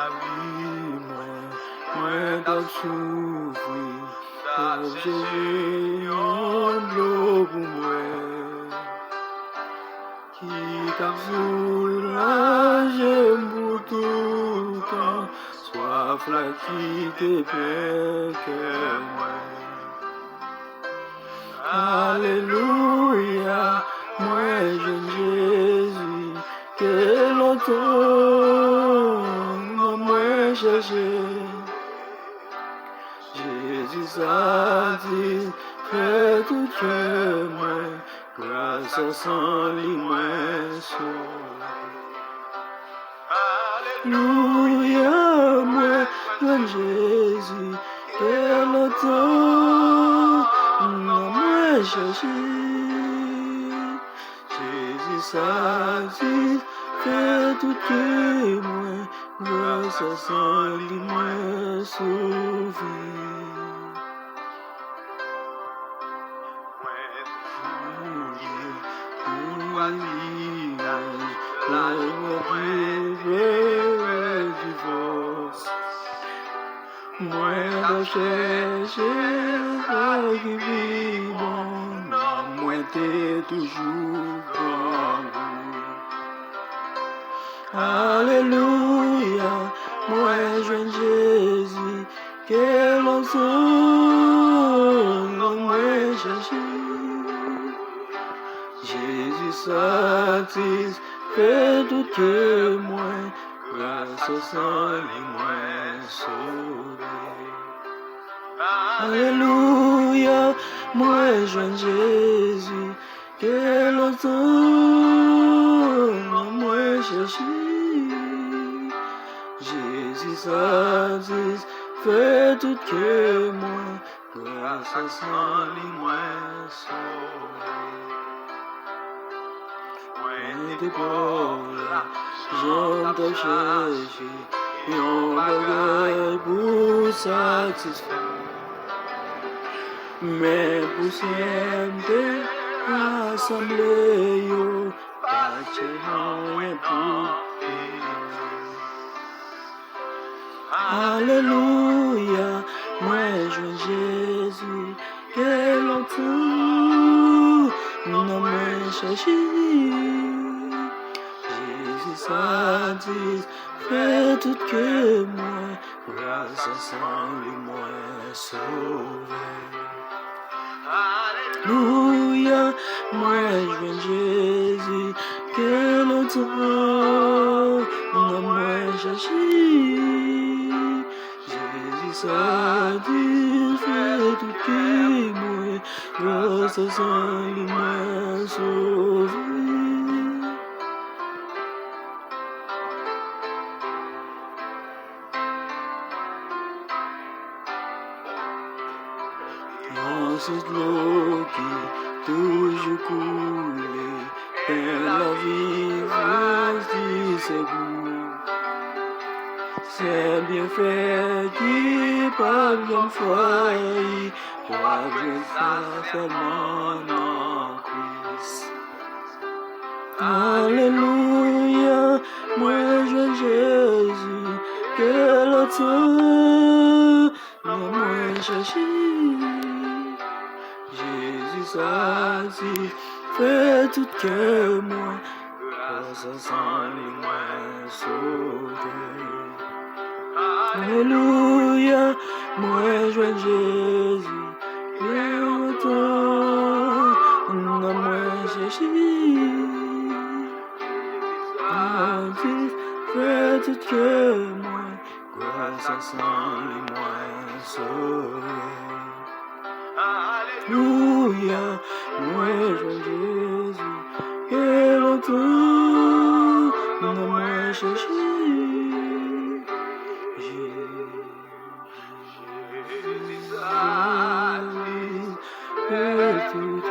vie, moi t'as souffri, t'as cherché un l'eau pour moi, qui t'a soulagé pour tout le temps, soif là qui te fait que moi. Alléluia, moi j'aime Jésus, que longtemps moi cherché. Jésus satisfait fait tout que moi, grâce à son lit moi sauvé. Alléluia, moi j'aime Jésus, que longtemps moi cherché. Jésus satisfait fait tout que moi, grâce à son lit moi sauvé. Moi je cherche à vivre, moi t'es toujours bon. Alléluia, moi je Jésus, que l'on moi cherche. Jésus satisfait tout que moi, grâce à son lit moi sauvé. Alléluia, moi je Jésus, que longtemps moi cherché. Jésus satisfait tout que moi, grâce à son lit moi sauvé. Des paroles, j'entends chercher, et on bagaille pour satisfaire. Mais pour siempre, rassembler, yo, pas rien pour Alléluia, moi je Jésus, que longtemps, non me chercher. Jésus satisfait tout que moi, grâce à son lit moi sauvé. Alléluia, moi je veux Jésus, que longtemps, non moi chercher. Jésus satisfait tout que moi, grâce à son lit moi sauvé. Dans cette eau qui toujours coule, et la vivance du secours. C'est bien fait qui pas bien failli, pas bien fait seulement en Christ. Alléluia, moi je Jésus, que longtemps, non moi cherché. Jésus satisfait tout que moi, grâce à son lit moi sauvé. Alléluia, moi je veux Jésus, que longtemps, non moi cherché. Satisfait tout que moi, grâce à son lit moi sauvé. Alléluia, moi je Jésus, que longtemps, non moi cherché. Jésus, tout